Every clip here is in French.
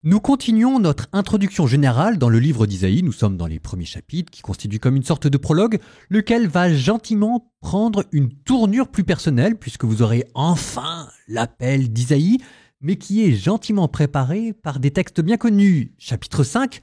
Nous continuons notre introduction générale dans le livre d'Isaïe. Nous sommes dans les premiers chapitres qui constituent comme une sorte de prologue, lequel va gentiment prendre une tournure plus personnelle puisque vous aurez enfin l'appel d'Isaïe, mais qui est gentiment préparé par des textes bien connus. Chapitre 5,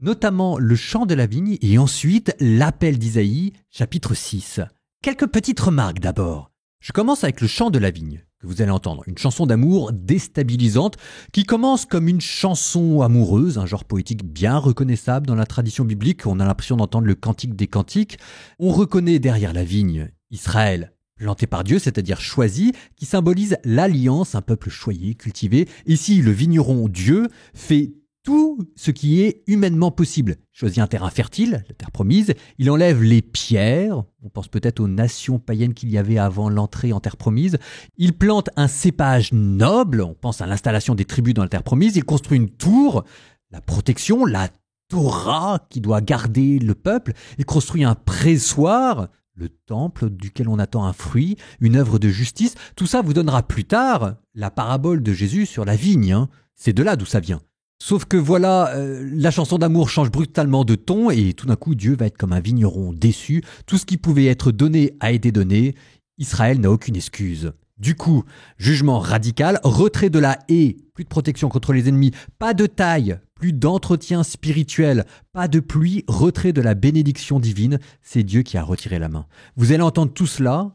notamment le chant de la vigne et ensuite l'appel d'Isaïe, chapitre 6. Quelques petites remarques d'abord. Je commence avec le chant de la vigne, que vous allez entendre, une chanson d'amour déstabilisante qui commence comme une chanson amoureuse, un genre poétique bien reconnaissable dans la tradition biblique. On a l'impression d'entendre le cantique des cantiques. On reconnaît derrière la vigne Israël, planté par Dieu, c'est-à-dire choisi, qui symbolise l'alliance, un peuple choyé, cultivé. Ici, le vigneron Dieu fait tout ce qui est humainement possible. Choisit un terrain fertile, la terre promise, il enlève les pierres, on pense peut-être aux nations païennes qu'il y avait avant l'entrée en terre promise, il plante un cépage noble, on pense à l'installation des tribus dans la terre promise, il construit une tour, la protection, la Torah qui doit garder le peuple, il construit un pressoir, le temple duquel on attend un fruit, une œuvre de justice. Tout ça vous donnera plus tard la parabole de Jésus sur la vigne, C'est de là d'où ça vient. Sauf que voilà, la chanson d'amour change brutalement de ton et tout d'un coup Dieu va être comme un vigneron déçu. Tout ce qui pouvait être donné a été donné. Israël n'a aucune excuse. Du coup, jugement radical, retrait de la haie, plus de protection contre les ennemis, pas de taille, plus d'entretien spirituel, pas de pluie, retrait de la bénédiction divine. C'est Dieu qui a retiré la main. Vous allez entendre tout cela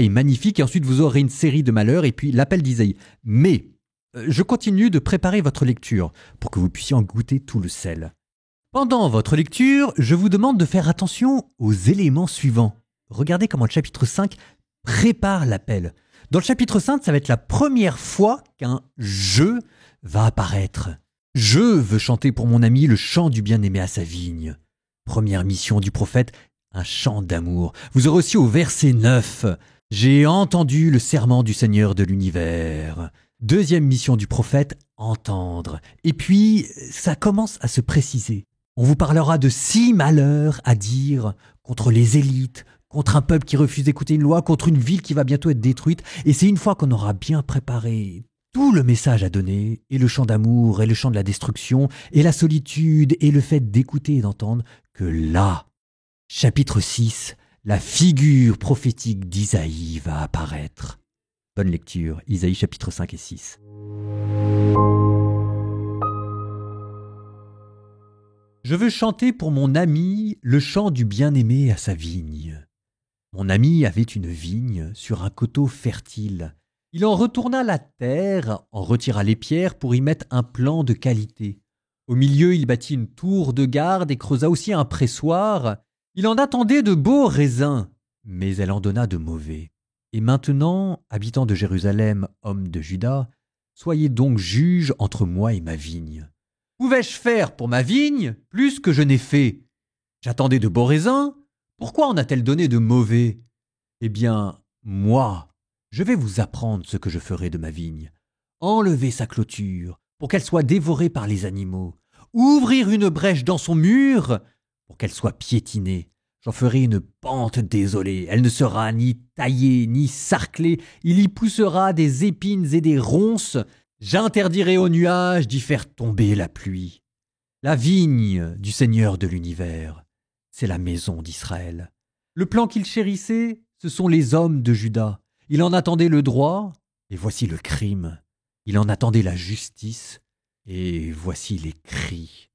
est magnifique et ensuite vous aurez une série de malheurs et puis l'appel d'Isaïe. Mais je continue de préparer votre lecture pour que vous puissiez en goûter tout le sel. Pendant votre lecture, je vous demande de faire attention aux éléments suivants. Regardez comment le chapitre 5 prépare l'appel. Dans le chapitre 5, ça va être la première fois qu'un « je » va apparaître. « Je veux chanter pour mon ami le chant du bien-aimé à sa vigne ». Première mission du prophète, un chant d'amour. Vous aurez aussi au verset 9 « J'ai entendu le serment du Seigneur de l'univers ». Deuxième mission du prophète, entendre. Et puis, ça commence à se préciser. On vous parlera de 6 malheurs à dire contre les élites, contre un peuple qui refuse d'écouter une loi, contre une ville qui va bientôt être détruite. Et c'est une fois qu'on aura bien préparé tout le message à donner, et le chant d'amour, et le chant de la destruction, et la solitude, et le fait d'écouter et d'entendre, que là, chapitre 6, la figure prophétique d'Isaïe va apparaître. Bonne lecture, Isaïe chapitre 5 et 6. Je veux chanter pour mon ami le chant du bien-aimé à sa vigne. Mon ami avait une vigne sur un coteau fertile. Il en retourna la terre, en retira les pierres pour y mettre un plan de qualité. Au milieu, il bâtit une tour de garde et creusa aussi un pressoir. Il en attendait de beaux raisins, mais elle en donna de mauvais. Et maintenant, habitants de Jérusalem, hommes de Juda, soyez donc juges entre moi et ma vigne. Pouvais-je faire pour ma vigne plus que je n'ai fait? J'attendais de beaux raisins, pourquoi en a-t-elle donné de mauvais? Eh bien, moi, je vais vous apprendre ce que je ferai de ma vigne. Enlever sa clôture pour qu'elle soit dévorée par les animaux. Ouvrir une brèche dans son mur pour qu'elle soit piétinée. J'en ferai une pente désolée, elle ne sera ni taillée ni sarclée, il y poussera des épines et des ronces, j'interdirai aux nuages d'y faire tomber la pluie. La vigne du Seigneur de l'univers, c'est la maison d'Israël. Le plan qu'il chérissait, ce sont les hommes de Juda. Il en attendait le droit, et voici le crime. Il en attendait la justice, et voici les cris.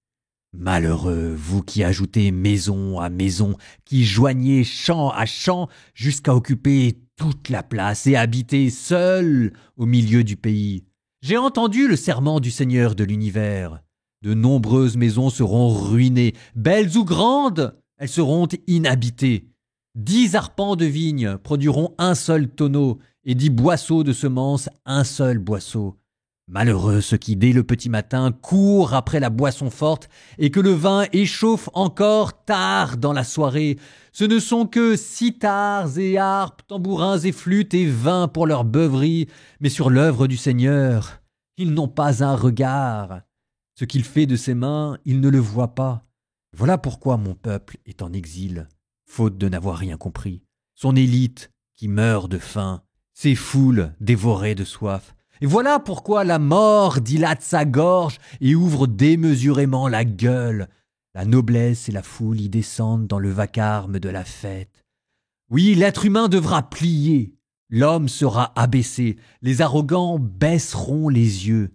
Malheureux, vous qui ajoutez maison à maison, qui joignez champ à champ jusqu'à occuper toute la place et habiter seul au milieu du pays. J'ai entendu le serment du Seigneur de l'univers. De nombreuses maisons seront ruinées, belles ou grandes, elles seront inhabitées. 10 arpents de vigne produiront un seul tonneau, et 10 boisseaux de semences un seul boisseau. Malheureux ceux qui, dès le petit matin, courent après la boisson forte et que le vin échauffe encore tard dans la soirée. Ce ne sont que cithars et harpes, tambourins et flûtes et vins pour leur beuverie, mais sur l'œuvre du Seigneur, ils n'ont pas un regard. Ce qu'il fait de ses mains, ils ne le voient pas. Voilà pourquoi mon peuple est en exil, faute de n'avoir rien compris. Son élite qui meurt de faim, ses foules dévorées de soif. Et voilà pourquoi la mort dilate sa gorge et ouvre démesurément la gueule. La noblesse et la foule y descendent dans le vacarme de la fête. Oui, l'être humain devra plier. L'homme sera abaissé. Les arrogants baisseront les yeux.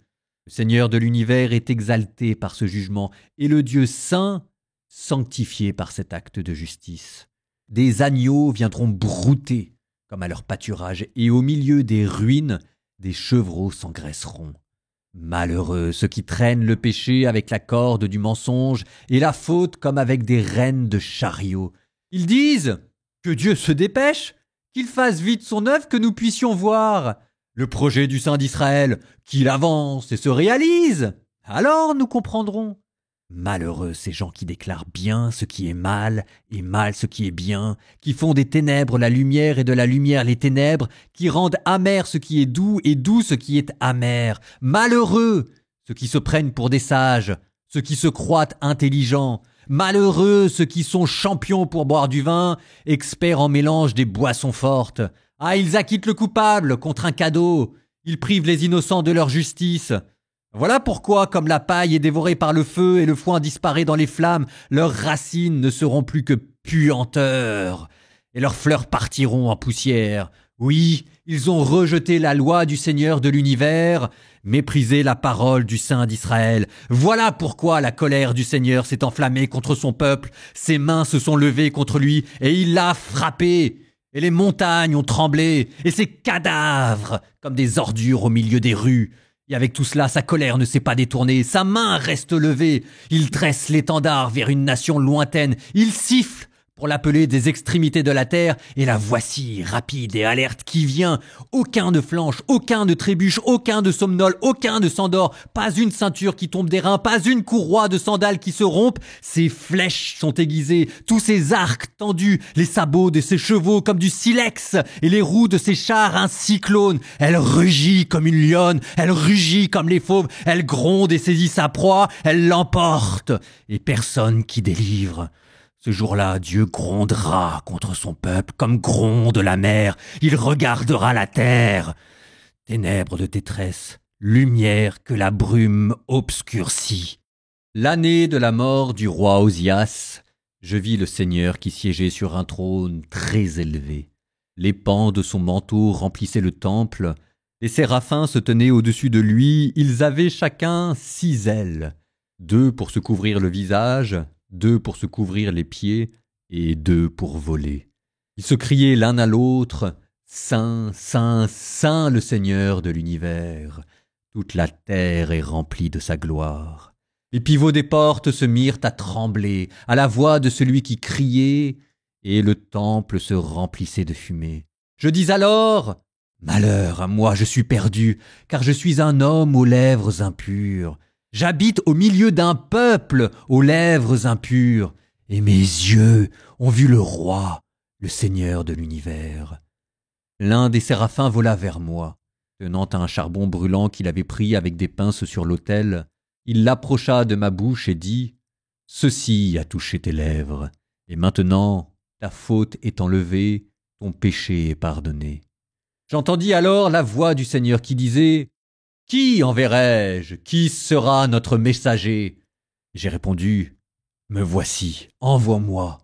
Le Seigneur de l'univers est exalté par ce jugement et le Dieu saint sanctifié par cet acte de justice. Des agneaux viendront brouter comme à leur pâturage et au milieu des ruines, des chevreaux s'engraisseront. Malheureux ceux qui traînent le péché avec la corde du mensonge et la faute comme avec des rênes de chariot. Ils disent que Dieu se dépêche, qu'il fasse vite son œuvre que nous puissions voir. Le projet du Saint d'Israël, qu'il avance et se réalise. Alors nous comprendrons. Malheureux ces gens qui déclarent bien ce qui est mal et mal ce qui est bien, qui font des ténèbres la lumière et de la lumière les ténèbres, qui rendent amer ce qui est doux et doux ce qui est amer. Malheureux ceux qui se prennent pour des sages, ceux qui se croient intelligents. Malheureux ceux qui sont champions pour boire du vin, experts en mélange des boissons fortes. Ah, ils acquittent le coupable contre un cadeau. Ils privent les innocents de leur justice. Voilà pourquoi, comme la paille est dévorée par le feu et le foin disparaît dans les flammes, leurs racines ne seront plus que puanteurs, et leurs fleurs partiront en poussière. Oui, ils ont rejeté la loi du Seigneur de l'univers, méprisé la parole du Saint d'Israël. Voilà pourquoi la colère du Seigneur s'est enflammée contre son peuple, ses mains se sont levées contre lui, et il l'a frappé. Et les montagnes ont tremblé, et ses cadavres, comme des ordures au milieu des rues. Et avec tout cela, sa colère ne s'est pas détournée, sa main reste levée. Il dresse l'étendard vers une nation lointaine. Il siffle pour l'appeler des extrémités de la terre, et la voici, rapide et alerte, qui vient. Aucun ne flanche, aucun ne trébuche, aucun ne somnole, aucun ne s'endort. Pas une ceinture qui tombe des reins, pas une courroie de sandales qui se rompe. Ses flèches sont aiguisées, tous ses arcs tendus, les sabots de ses chevaux comme du silex, et les roues de ses chars un cyclone. Elle rugit comme une lionne, elle rugit comme les fauves, elle gronde et saisit sa proie, elle l'emporte, et personne qui délivre. Ce jour-là, Dieu grondera contre son peuple comme gronde la mer. Il regardera la terre. Ténèbres de détresse, lumière que la brume obscurcit. L'année de la mort du roi Osias, je vis le Seigneur qui siégeait sur un trône très élevé. Les pans de son manteau remplissaient le temple. Les séraphins se tenaient au-dessus de lui. Ils avaient chacun 6 ailes. 2 pour se couvrir le visage, 2 pour se couvrir les pieds, et 2 pour voler. Ils se criaient l'un à l'autre, « Saint, Saint, Saint le Seigneur de l'univers ! Toute la terre est remplie de sa gloire. » Les pivots des portes se mirent à trembler, à la voix de celui qui criait, et le temple se remplissait de fumée. Je dis alors, « Malheur à moi, je suis perdu, car je suis un homme aux lèvres impures. » J'habite au milieu d'un peuple aux lèvres impures, et mes yeux ont vu le roi, le Seigneur de l'univers. L'un des séraphins vola vers moi, tenant un charbon brûlant qu'il avait pris avec des pinces sur l'autel. Il l'approcha de ma bouche et dit « Ceci a touché tes lèvres, et maintenant, ta faute est enlevée, ton péché est pardonné. » J'entendis alors la voix du Seigneur qui disait « Qui enverrai-je? Qui sera notre messager ?» J'ai répondu « Me voici, envoie-moi. »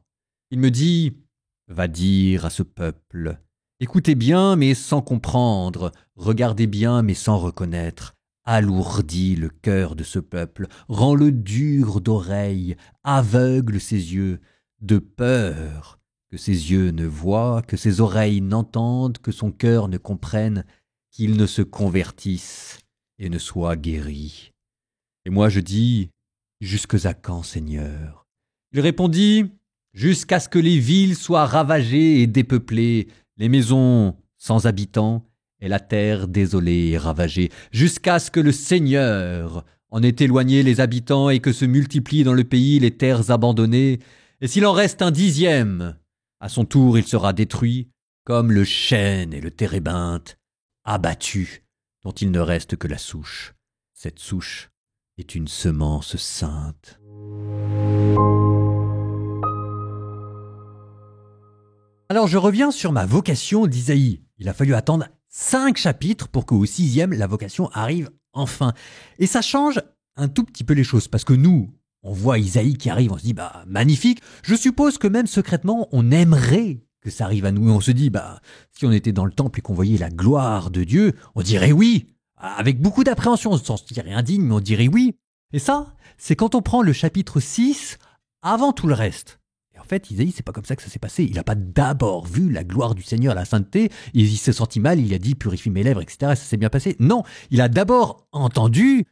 Il me dit « Va dire à ce peuple, écoutez bien mais sans comprendre, regardez bien mais sans reconnaître. Alourdis le cœur de ce peuple, rends-le dur d'oreilles, aveugle ses yeux, de peur que ses yeux ne voient, que ses oreilles n'entendent, que son cœur ne comprenne, qu'il ne se convertisse et ne soit guéri. » Et moi je dis, « Jusque à quand, Seigneur ?» Il répondit, « Jusqu'à ce que les villes soient ravagées et dépeuplées, les maisons sans habitants, et la terre désolée et ravagée, jusqu'à ce que le Seigneur en ait éloigné les habitants et que se multiplient dans le pays les terres abandonnées, et s'il en reste un 10e, à son tour il sera détruit, comme le chêne et le térébinthe, abattu, dont il ne reste que la souche. Cette souche est une semence sainte. » Alors je reviens sur ma vocation d'Isaïe. Il a fallu attendre 5 chapitres pour qu'au 6e, la vocation arrive enfin. Et ça change un tout petit peu les choses, parce que nous, on voit Isaïe qui arrive, on se dit, bah magnifique. Je suppose que même secrètement, on aimerait que ça arrive à nous. Et on se dit, bah si on était dans le temple et qu'on voyait la gloire de Dieu, on dirait oui, avec beaucoup d'appréhension, sans se dire indigne, mais on dirait oui. Et ça, c'est quand on prend le chapitre 6 avant tout le reste. Et en fait, Isaïe, c'est pas comme ça que ça s'est passé. Il n'a pas d'abord vu la gloire du Seigneur, la sainteté, il s'est senti mal, il a dit purifie mes lèvres, etc. Et ça s'est bien passé. Non, il a d'abord entendu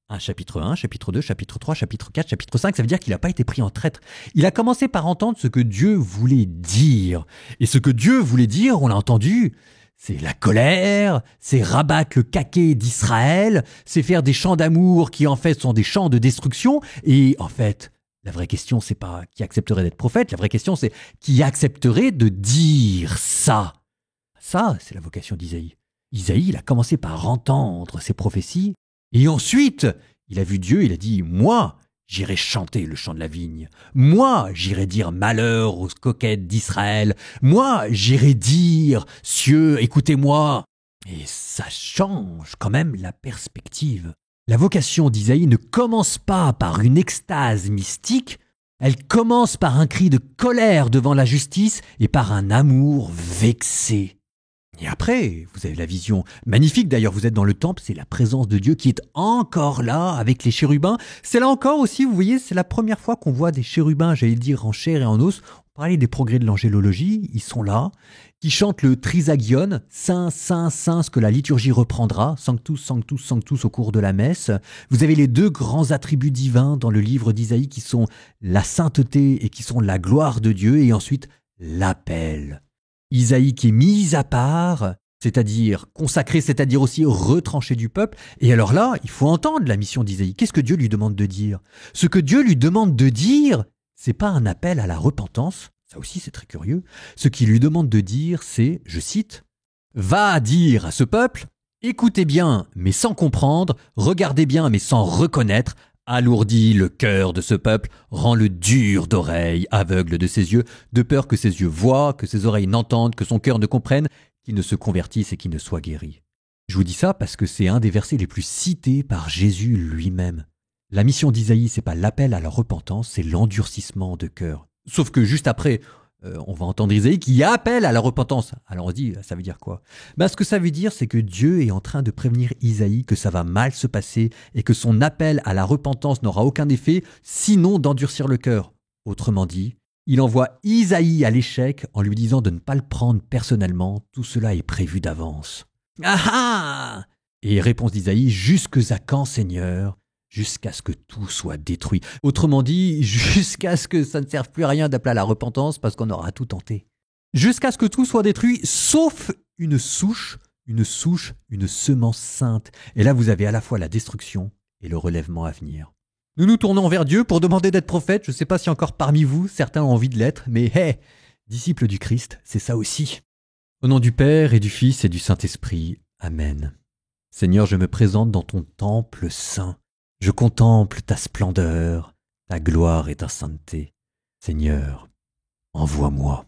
un chapitre 1, chapitre 2, chapitre 3, chapitre 4, chapitre 5, ça veut dire qu'il n'a pas été pris en traître. Il a commencé par entendre ce que Dieu voulait dire. Et ce que Dieu voulait dire, on l'a entendu, c'est la colère, c'est rabattre le caquet d'Israël, c'est faire des chants d'amour qui en fait sont des chants de destruction. Et en fait, la vraie question, c'est pas qui accepterait d'être prophète, la vraie question, c'est qui accepterait de dire ça. Ça, c'est la vocation d'Isaïe. Isaïe, il a commencé par entendre ces prophéties, et ensuite, il a vu Dieu, il a dit « Moi, j'irai chanter le chant de la vigne. Moi, j'irai dire malheur aux coquettes d'Israël. Moi, j'irai dire « Cieux, écoutez-moi ». Et ça change quand même la perspective. La vocation d'Isaïe ne commence pas par une extase mystique, elle commence par un cri de colère devant la justice et par un amour vexé. Et après, vous avez la vision magnifique, d'ailleurs vous êtes dans le temple, c'est la présence de Dieu qui est encore là avec les chérubins. C'est là encore aussi, vous voyez, c'est la première fois qu'on voit des chérubins, j'allais dire en chair et en os. On parlait des progrès de l'angélologie, ils sont là, qui chantent le trisagion, Saint, Saint, Saint, ce que la liturgie reprendra, Sanctus, Sanctus, Sanctus au cours de la messe. Vous avez les 2 grands attributs divins dans le livre d'Isaïe qui sont la sainteté et qui sont la gloire de Dieu, et ensuite l'appel. Isaïe qui est mis à part, c'est-à-dire consacré, c'est-à-dire aussi retranché du peuple. Et alors là, il faut entendre la mission d'Isaïe. Qu'est-ce que Dieu lui demande de dire? Ce que Dieu lui demande de dire, c'est pas un appel à la repentance. Ça aussi, c'est très curieux. Ce qu'il lui demande de dire, c'est, je cite, « Va dire à ce peuple, écoutez bien, mais sans comprendre, regardez bien, mais sans reconnaître, alourdit le cœur de ce peuple, rend-le dur d'oreille, aveugle de ses yeux, de peur que ses yeux voient, que ses oreilles n'entendent, que son cœur ne comprenne, qu'il ne se convertisse et qu'il ne soit guéri. » Je vous dis ça parce que c'est un des versets les plus cités par Jésus lui-même. La mission d'Isaïe, c'est pas l'appel à la repentance, c'est l'endurcissement de cœur. Sauf que juste après, on va entendre Isaïe qui appelle à la repentance. Alors on se dit, ça veut dire quoi? Ce que ça veut dire, c'est que Dieu est en train de prévenir Isaïe que ça va mal se passer et que son appel à la repentance n'aura aucun effet, sinon d'endurcir le cœur. Autrement dit, il envoie Isaïe à l'échec en lui disant de ne pas le prendre personnellement, tout cela est prévu d'avance. Ah ah! Et réponse d'Isaïe, jusque à quand, Seigneur? Jusqu'à ce que tout soit détruit. Autrement dit, jusqu'à ce que ça ne serve plus à rien d'appeler à la repentance parce qu'on aura tout tenté. Jusqu'à ce que tout soit détruit, sauf une souche, une semence sainte. Et là, vous avez à la fois la destruction et le relèvement à venir. Nous nous tournons vers Dieu pour demander d'être prophète. Je ne sais pas si encore parmi vous, certains ont envie de l'être, mais hey, disciples du Christ, c'est ça aussi. Au nom du Père et du Fils et du Saint-Esprit. Amen. Seigneur, je me présente dans ton temple saint. Je contemple ta splendeur, ta gloire et ta sainteté. Seigneur, envoie-moi.